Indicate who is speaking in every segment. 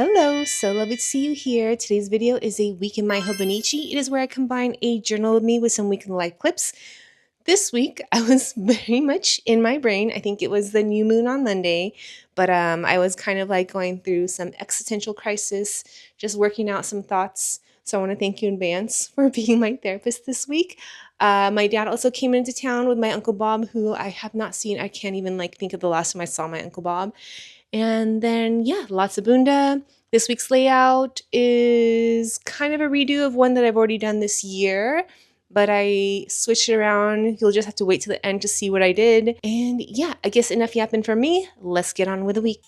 Speaker 1: Hello, so lovely to see you here. Today's video is a week in My Hobonichi. It is where I combine a journal with me with some weekend life clips. This week, I was very much in my brain. I think it was the new moon on Monday, but I was kind of like going through some existential crisis, just working out some thoughts. So I want to thank you in advance for being my therapist this week. My dad also came into town with my Uncle Bob, who I have not seen. I can't even think of the last time I saw my Uncle Bob. And then, yeah, lots of Bunda. This week's layout is kind of a redo of one that I've already done this year, but I switched it around. You'll just have to wait till the end to see what I did. And yeah, I guess enough yapping from me. Let's get on with the week.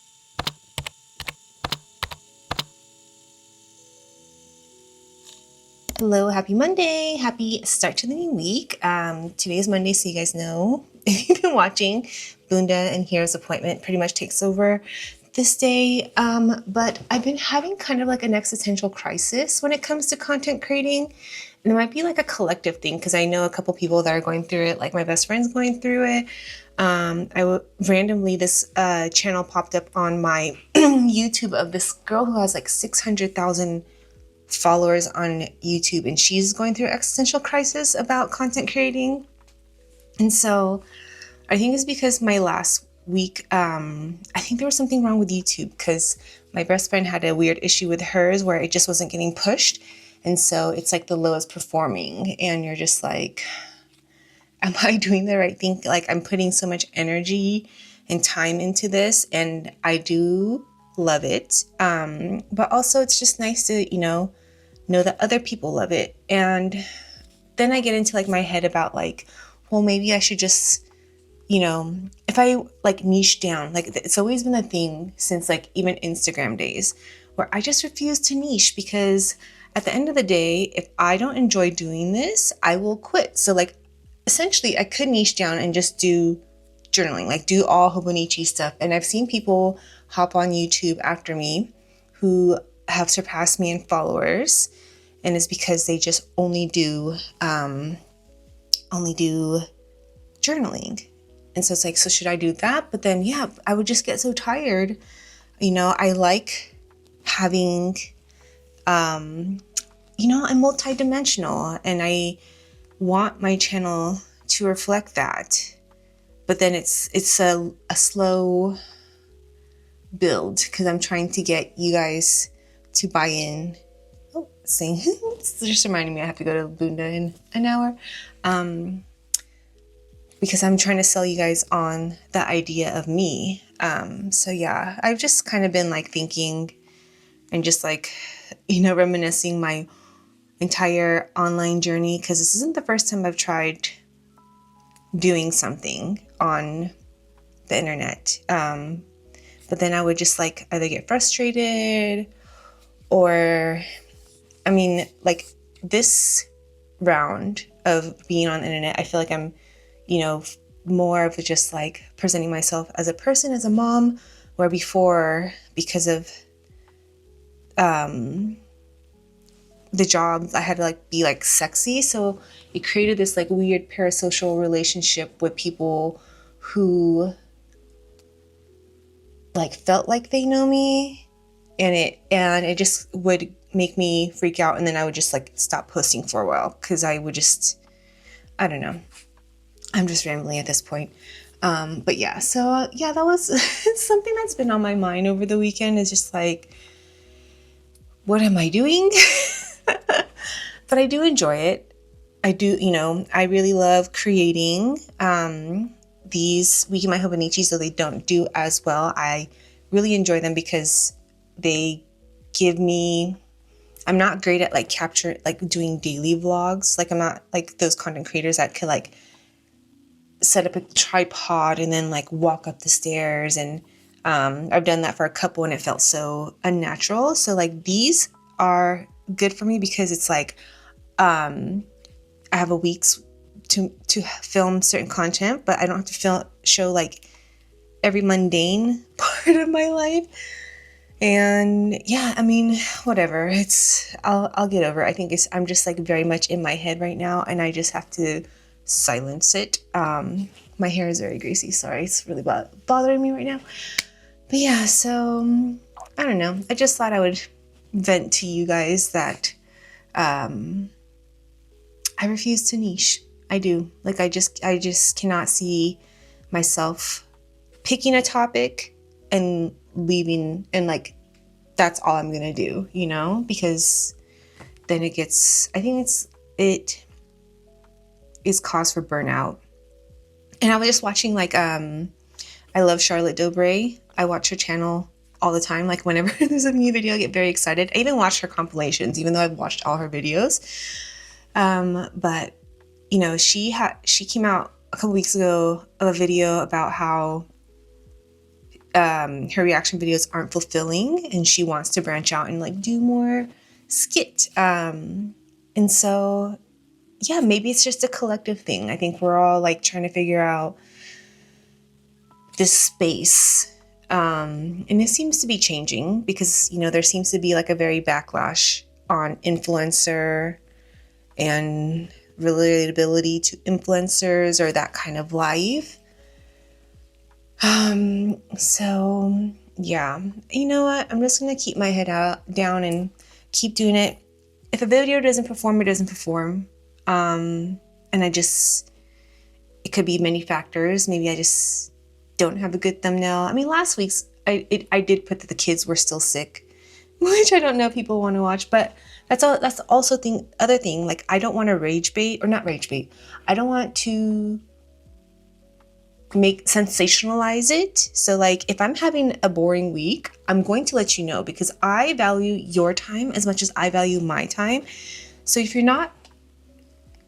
Speaker 1: Hello, happy Monday. Happy start to the new week. Today is Monday, so you guys know if you've been watching, Bunda and Hero's appointment pretty much takes over this day. But I've been having kind of like an existential crisis when it comes to content creating. And it might be like a collective thing because I know a couple people that are going through it, like my best friend's going through it. Randomly, this channel popped up on my YouTube of this girl who has like 600,000 followers on YouTube, and she's going through existential crisis about content creating. And so I think it's because my last week, I think there was something wrong with YouTube because my best friend had a weird issue with hers where it just wasn't getting pushed. And so it's like the lowest performing, and you're just like, am I doing the right thing? Like, I'm putting so much energy and time into this, and I do love it. But also it's just nice to, know that other people love it. And then I get into like my head about like, well, maybe I should just, if I like niche down, like it's always been a thing since like even Instagram days where I just refuse to niche because at the end of the day, if I don't enjoy doing this, I will quit. So like essentially I could niche down and just do journaling, like do all Hobonichi stuff. And I've seen people hop on YouTube after me who have surpassed me in followers, and it's because they just only do journaling. And so it's like, so should I do that? But then yeah, I would just get so tired. I like having I'm multidimensional, and I want my channel to reflect that. But then it's a slow build because I'm trying to get you guys to buy in. Oh, saying it's just reminding me I have to go to Bunda in an hour. Because I'm trying to sell you guys on the idea of me. So yeah, I've just kind of been like thinking and just like, reminiscing my entire online journey, because this isn't the first time I've tried doing something on the internet. But then I would just like either get frustrated or, like this round of being on the internet, I feel like I'm, more of just like presenting myself as a person, as a mom, where before, because of the job, I had to like be like sexy. So it created this like weird parasocial relationship with people who like felt like they know me, and it just would make me freak out. And then I would just like stop posting for a while because I would just, I don't know. I'm just rambling at this point. But yeah, so yeah, that was something that's been on my mind over the weekend, is just like, what am I doing? But I do enjoy it. I do, I really love creating these Week in My Hobonichi, so they don't do as well. I really enjoy them because they give me, I'm not great at like doing daily vlogs. Like I'm not like those content creators that could like set up a tripod and then like walk up the stairs. And I've done that for a couple and it felt so unnatural. So like these are good for me because it's like, I have a week's to film certain content, but I don't have to show like every mundane part of my life. And yeah, whatever. I'll get over it. I think I'm just like very much in my head right now, and I just have to silence it. My hair is very greasy. Sorry, it's really bothering me right now. But yeah, so I don't know. I just thought I would vent to you guys that I refuse to niche. I do. Like I just cannot see myself picking a topic and leaving and like that's all I'm gonna do, you know? Because then it gets, I think it is cause for burnout. And I was just watching like I love Charlotte Dobre. I watch her channel all the time. Like whenever there's a new video, I get very excited. I even watch her compilations, even though I've watched all her videos. But you know, she came out a couple weeks ago of a video about how her reaction videos aren't fulfilling, and she wants to branch out and like do more skit. And so, yeah, maybe it's just a collective thing. I think we're all like trying to figure out this space. And it seems to be changing because, you know, there seems to be like a very backlash on influencer and relatability to influencers or that kind of life. So yeah, you know what? I'm just going to keep my head down and keep doing it. If a video doesn't perform, it doesn't perform. And it could be many factors. Maybe I just don't have a good thumbnail. I mean, last week's, I did put that the kids were still sick, which I don't know if people want to watch, but that's also other thing. Like, I don't want to rage bait, or not rage bait. I don't want to sensationalize it. So like, if I'm having a boring week, I'm going to let you know because I value your time as much as I value my time. So if you're not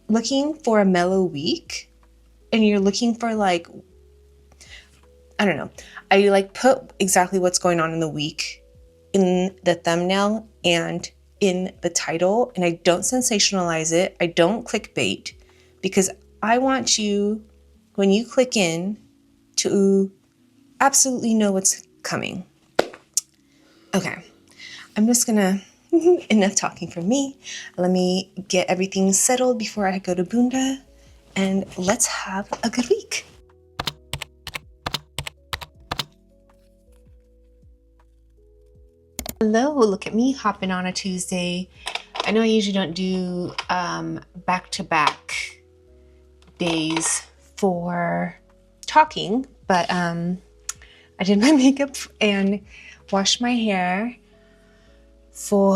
Speaker 1: looking for a mellow week and you're looking for like, I don't know, I like put exactly what's going on in the week in the thumbnail and in the title, and I don't sensationalize it. I don't clickbait because I want you, when you click in, to absolutely know what's coming. Okay, I'm just gonna, enough talking from me. Let me get everything settled before I go to Bunda, and let's have a good week. Hello, look at me hopping on a Tuesday. I know I usually don't do back-to-back days for talking, but I did my makeup and washed my hair for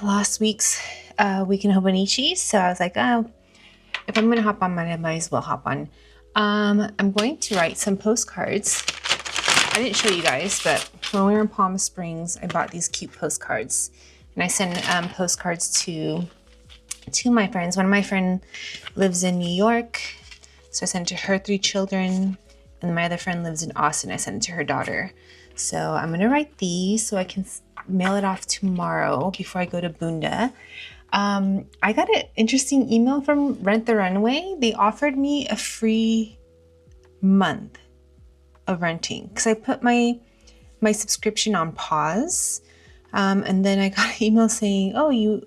Speaker 1: last week's week in Hobonichi. So I was like, oh, if I'm gonna hop on, I might as well hop on. I'm going to write some postcards. I didn't show you guys, but when we were in Palm Springs, I bought these cute postcards, and I send postcards to my friends. One of my friends lives in New York, so I sent it to her 3 children, and my other friend lives in Austin. I sent it to her daughter. So I'm gonna write these so I can mail it off tomorrow before I go to Bunda. I got an interesting email from Rent the Runway. They offered me a free month of renting because I put my subscription on pause, and then I got an email saying, oh, you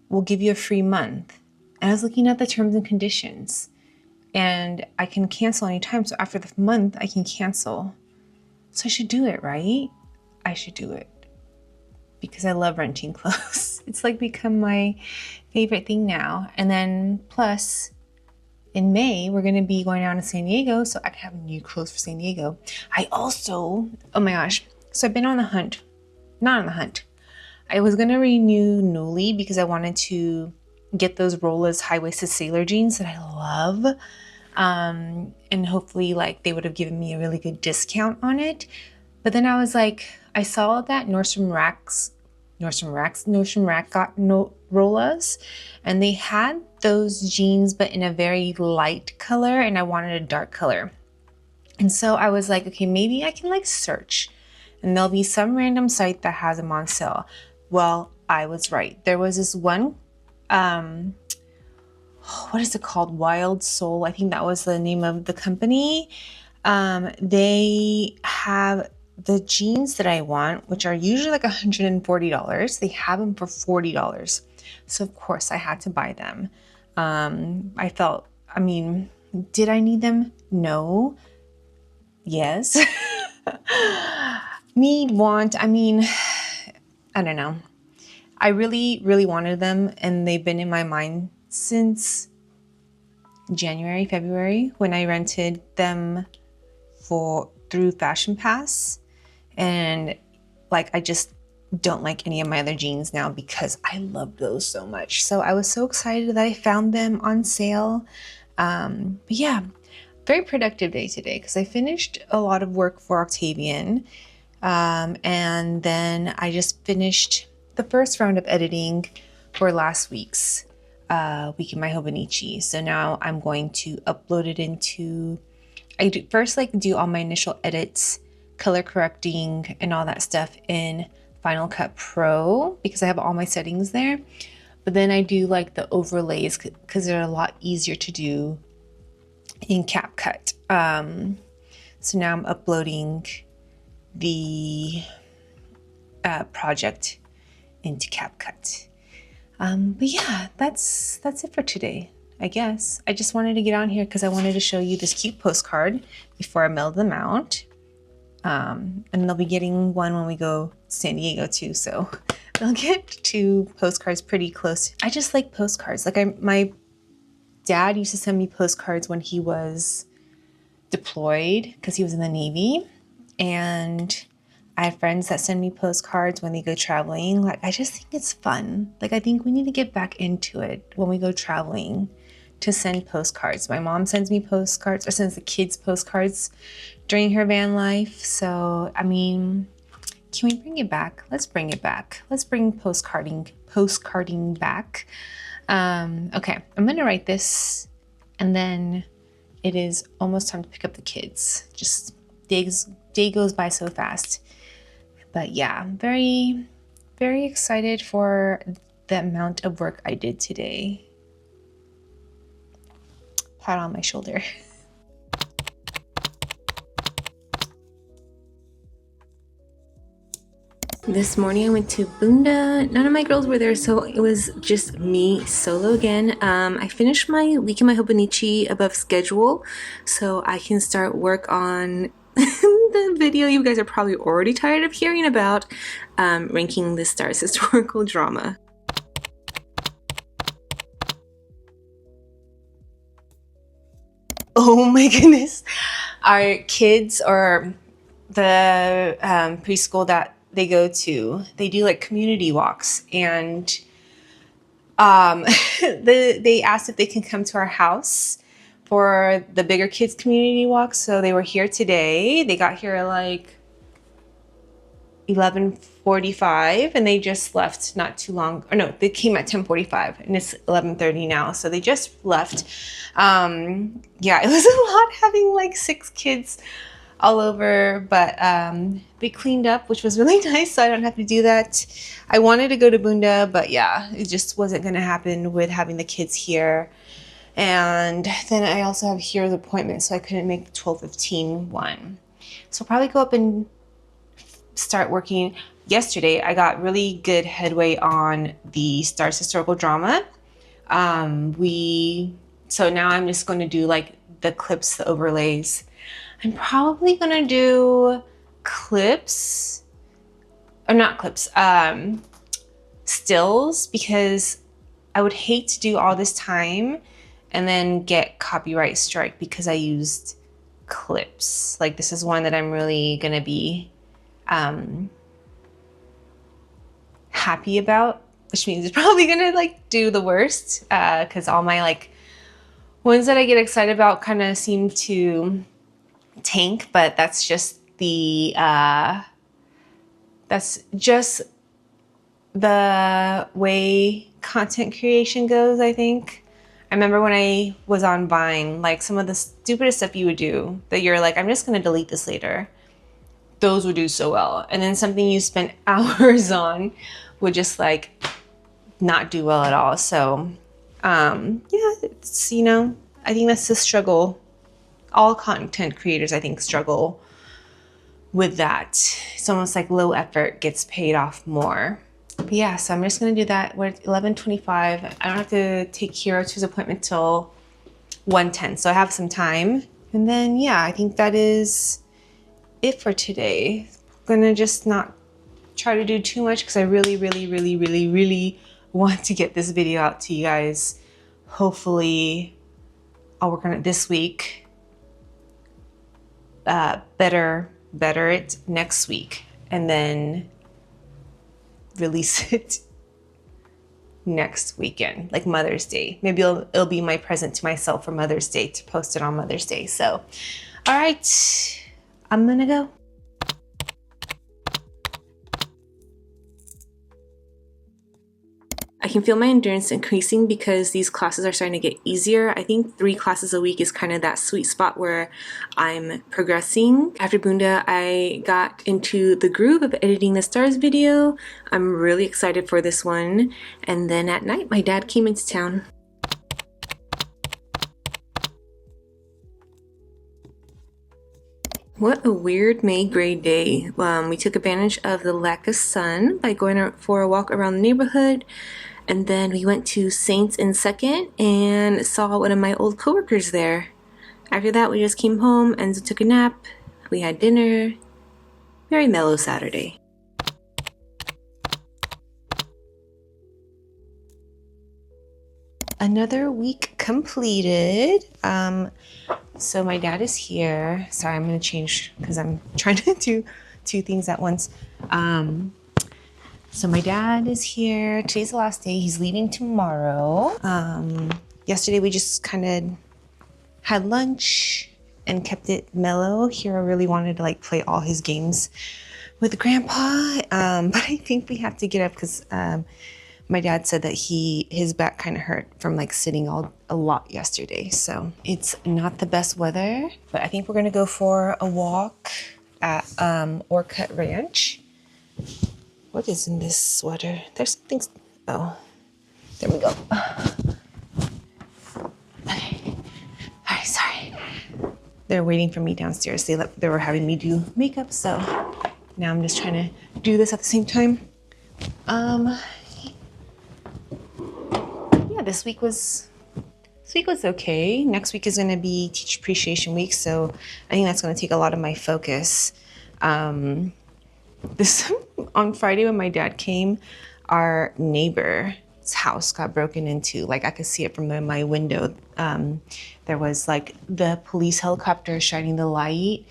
Speaker 1: we'll give you a free month. And I was looking at the terms and conditions, and I can cancel anytime. So after the month I can cancel. So I should do it, right? I should do it because I love renting clothes. It's like become my favorite thing now. And then plus in May, we're going to be going down to San Diego, so I can have new clothes for San Diego. I also, oh my gosh, so I've been on the hunt. Not on the hunt. I was going to renew Newly because I wanted to get those Rolla's high-waisted sailor jeans that I love. And hopefully, like, they would have given me a really good discount on it. But then I was like, I saw that Nordstrom Rack got no Rollas, and they had those jeans but in a very light color, and I wanted a dark color. And so I was like, okay, maybe I can like search and there'll be some random site that has them on sale. Well, I was right. There was this one, what is it called? Wild Soul. I think that was the name of the company. They have the jeans that I want, which are usually like $140. They have them for $40. So of course I had to buy them. Did I need them? No. Yes. Need, want, I mean, I don't know. I really, really wanted them, and they've been in my mind since January, February, when I rented them through Fashion Pass. And like, I just don't like any of my other jeans now because I love those so much. So I was so excited that I found them on sale. But yeah, very productive day today because I finished a lot of work for Octavian. And then I just finished the first round of editing for last week's week in My Hobonichi. So now I'm going to upload it into, first do all my initial edits, color correcting and all that stuff in Final Cut Pro because I have all my settings there. But then I do like the overlays because they're a lot easier to do in CapCut. So now I'm uploading the project into CapCut. But yeah, that's it for today, I guess. I just wanted to get on here because I wanted to show you this cute postcard before I mail them out. And they'll be getting one when we go to San Diego too, so they'll get 2 postcards pretty close. I just like postcards. Like my dad used to send me postcards when he was deployed because he was in the Navy, and I have friends that send me postcards when they go traveling. Like, I just think it's fun. Like, I think we need to get back into it when we go traveling to send postcards. My mom sends me postcards, or sends the kids postcards during her van life. So, I mean, can we bring it back? Let's bring it back. Let's bring postcarding back. Okay, I'm gonna write this, and then it is almost time to pick up the kids. Just day goes by so fast. But yeah, I'm very, very excited for the amount of work I did today. Pat on my shoulder. This morning I went to Bunda. None of my girls were there, so it was just me solo again. I finished my week in My Hobonichi above schedule, so I can start work on the video you guys are probably already tired of hearing about, ranking the Stars historical drama. Oh my goodness. Our kids, or the preschool that they go to, they do like community walks, and they asked if they can come to our house for the bigger kids community walk. So they were here today. They got here at like 11:45 and they just left not too long. Or no, they came at 10:45 and it's 11:30 now. So they just left. Yeah, it was a lot having like 6 kids all over, but they cleaned up, which was really nice, so I don't have to do that. I wanted to go to Bunda, but yeah, it just wasn't going to happen with having the kids here. And then I also have Hero's appointment, so I couldn't make the 12:15 one. So I'll probably go up and start working. Yesterday, I got really good headway on the Stars historical drama. So now I'm just going to do like the clips, the overlays. I'm probably going to do clips, or not clips, stills, because I would hate to do all this time and then get copyright strike because I used clips. Like, this is one that I'm really going to be happy about, which means it's probably going to like do the worst, because all my like ones that I get excited about kind of seem to tank, but that's just the way content creation goes, I think. I remember when I was on Vine, like some of the stupidest stuff you would do that you're like, I'm just going to delete this later. Those would do so well. And then something you spent hours on would just like not do well at all. So yeah, it's, you know, I think that's the struggle. All content creators, I think, struggle with that. It's almost like low effort gets paid off more. But yeah, so I'm just gonna do that. We're at 11:25. I don't have to take Hero to his appointment till 1:10, so I have some time. And then yeah, I think that is it for today. gonna just not try to do too much because I really, really, really, really, really want to get this video out to you guys. Hopefully I'll work on it this week. Better it next week, and then release it next weekend, like Mother's Day. Maybe it'll be my present to myself for Mother's Day to post it on Mother's Day. So, all right, I'm gonna go. I can feel my endurance increasing because these classes are starting to get easier. I think 3 classes a week is kind of that sweet spot where I'm progressing. After Bunda, I got into the groove of editing the stars video. I'm really excited for this one. And then at night, my dad came into town. What a weird May gray day. We took advantage of the lack of sun by going out for a walk around the neighborhood. And then we went to Saints in Second and saw one of my old coworkers there. After that, we just came home and took a nap. We had dinner. Very mellow Saturday. Another week completed. So my dad is here. Sorry, I'm gonna change because I'm trying to do 2 things at once. So my dad is here. Today's the last day. He's leaving tomorrow. Yesterday we just kind of had lunch and kept it mellow. Hero really wanted to like play all his games with Grandpa, but I think we have to get up because my dad said that his back kind of hurt from like sitting a lot yesterday. So it's not the best weather, but I think we're gonna go for a walk at Orcutt Ranch. What is in this sweater? There's something. Oh, there we go. Okay. All right, sorry. They're waiting for me downstairs. They were having me do makeup, so now I'm just trying to do this at the same time. Yeah, this week was okay. Next week is going to be Teacher Appreciation Week, so I think that's going to take a lot of my focus. This on Friday when my dad came, our neighbor's house got broken into. Like I could see it from my window. There was like the police helicopter shining the light,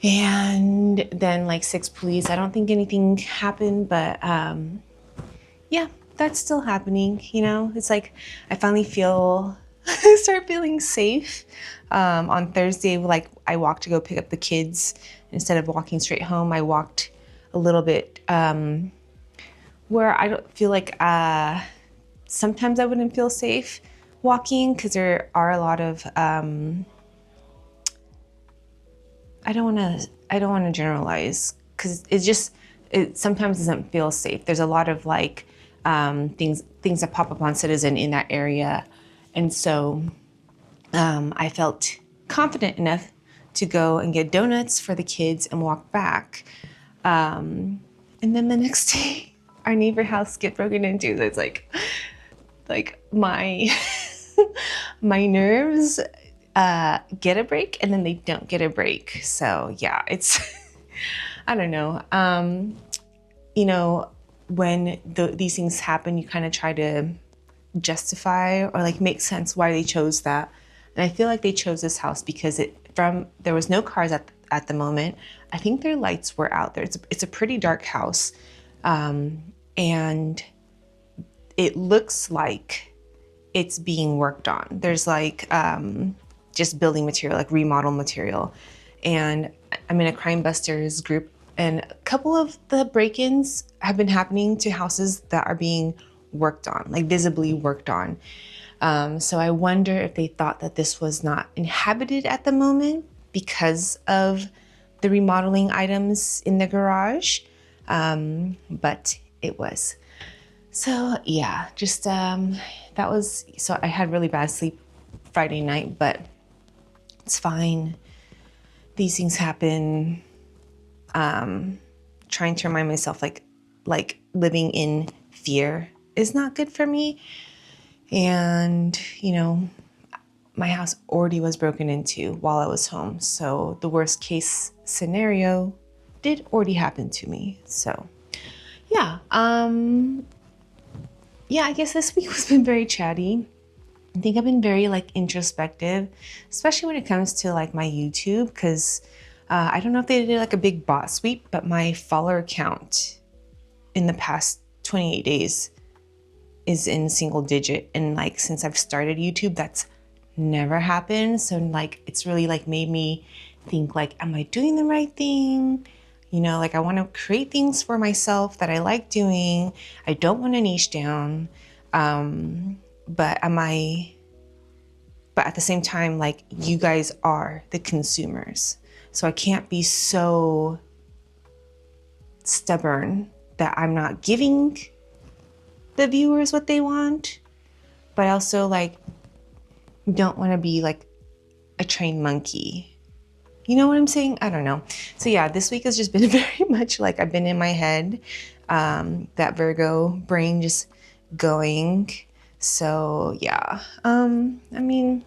Speaker 1: and then like 6 police. I don't think anything happened, but yeah, that's still happening. You know, it's like I finally start feeling safe. On Thursday, like I walked to go pick up the kids. Instead of walking straight home, I walked a little bit where I don't feel like sometimes I wouldn't feel safe walking because there are a lot of I don't want to generalize because it sometimes doesn't feel safe. There's a lot of like things that pop up on Citizen in that area, and so I felt confident enough to go and get donuts for the kids and walk back. And then the next day, our neighbor house get broken into. So it's like my my nerves get a break and then they don't get a break. So yeah, it's I don't know. You know, when these things happen, you kind of try to justify or like make sense why they chose that. And I feel like they chose this house because there was no cars at the moment. I think their lights were out there. It's a pretty dark house. And it looks like it's being worked on. There's like just building material, like remodel material. And I'm in a Crime Busters group, and a couple of the break-ins have been happening to houses that are being worked on, like visibly worked on. So I wonder if they thought that this was not inhabited at the moment because of the remodeling items in the garage, but it was. So yeah, just so I had really bad sleep Friday night, but it's fine. These things happen. Trying to remind myself like living in fear is not good for me. And, you know, my house already was broken into while I was home. So the worst case scenario did already happen to me. So yeah, yeah, I guess this week has been very chatty. I think I've been very like introspective, especially when it comes to like my YouTube, because I don't know if they did like a big bot sweep, but my follower count in the past 28 days is in single digit. And like since I've started YouTube, that's never happened. So like it's really like made me think like, am I doing the right thing? You know, like I want to create things for myself that I like doing. I don't want to niche down. But at the same time, like you guys are the consumers. So I can't be so stubborn that I'm not giving the viewers what they want, but I also like don't want to be like a trained monkey. You know what I'm saying? I don't know. So yeah, this week has just been very much like I've been in my head, that Virgo brain just going. So yeah, I mean,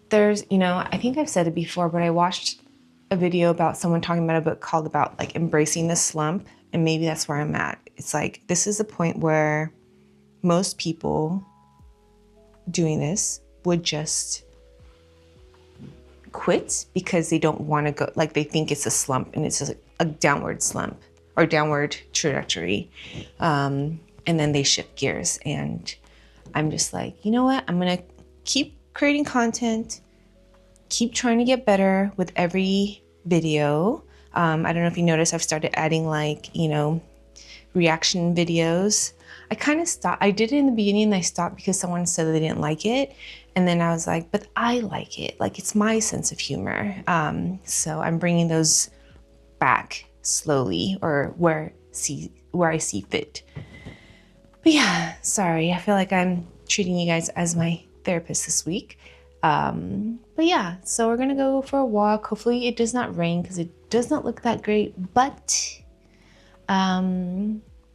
Speaker 1: there's, you know, I think I've said it before, but I watched a video about someone talking about a book called about like embracing the slump. And maybe that's where I'm at. It's like, this is a point where most people doing this would just quit because they don't want to go, like they think it's a slump and it's just a downward slump or downward trajectory. And then they shift gears, and I'm just like, you know what? I'm going to keep creating content, keep trying to get better with every video. I don't know if you noticed, I've started adding like, you know, reaction videos. I kind of stopped. I did it in the beginning and I stopped because someone said they didn't like it. And then I was like, but I like it. Like it's my sense of humor. So I'm bringing those back slowly, or where I see fit. But yeah, sorry. I feel like I'm treating you guys as my therapist this week. But yeah, so we're gonna go for a walk. Hopefully it does not rain because it does not look that great, but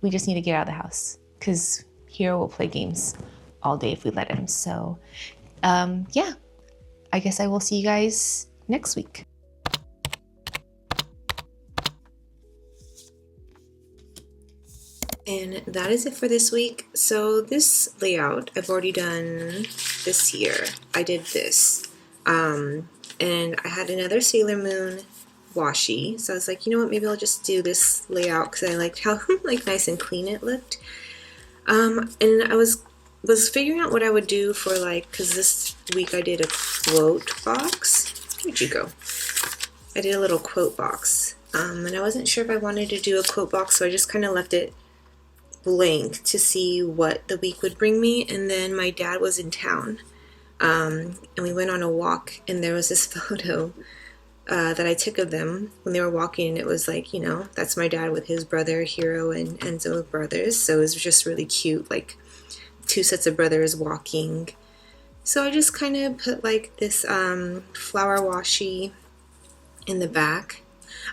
Speaker 1: we just need to get out of the house because Hero will play games all day if we let him. So yeah, I guess I will see you guys next week. And that is it for this week. So this layout I've already done this year. I did this. And I had another Sailor Moon washi. So I was like, you know what, maybe I'll just do this layout because I liked how like nice and clean it looked. And I was figuring out what I would do for like, because this week I did a quote box. Where'd you go? I did a little quote box. And I wasn't sure if I wanted to do a quote box, so I just kind of left it blank to see what the week would bring me. And then my dad was in town, and we went on a walk, and there was this photo that I took of them when they were walking, and it was like, you know, that's my dad with his brother Hiro and Enzo brothers. So it was just really cute, like two sets of brothers walking. So I just kind of put like this flower washi in the back.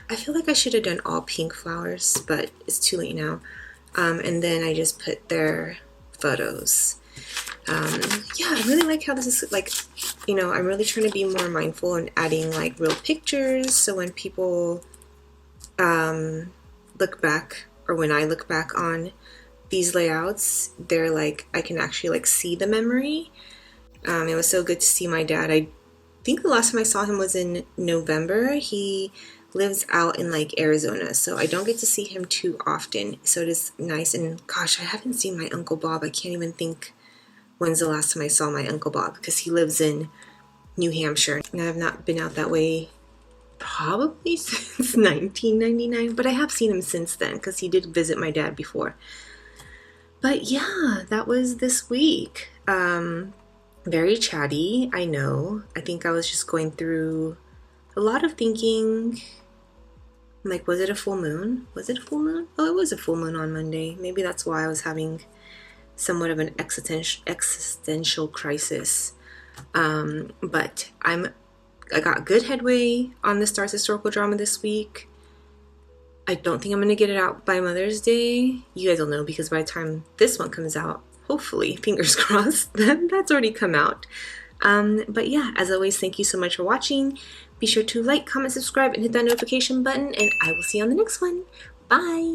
Speaker 1: I feel like I should have done all pink flowers, but it's too late now. And then I just put their photos. Yeah, I really like how this is like, you know, I'm really trying to be more mindful and adding like real pictures. So when people look back, or when I look back on these layouts, they're like, I can actually like see the memory. It was so good to see my dad. I think the last time I saw him was in November. He lives out in like Arizona, so I don't get to see him too often. So it is nice. And gosh, I haven't seen my Uncle Bob. I can't even think when's the last time I saw my Uncle Bob, because he lives in New Hampshire and I've not been out that way probably since 1999, but I have seen him since then because he did visit my dad before. But yeah, that was this week. Very chatty, I know. I think I was just going through a lot of thinking. Like, was it a full moon? Was it a full moon? Oh, it was a full moon on Monday. Maybe that's why I was having somewhat of an existential crisis. But I got good headway on the Stars historical drama this week. I don't think I'm going to get it out by Mother's Day. You guys will know because by the time this one comes out, hopefully, fingers crossed, that's already come out. But yeah, as always, thank you so much for watching. Be sure to like, comment, subscribe, and hit that notification button, and I will see you on the next one. Bye!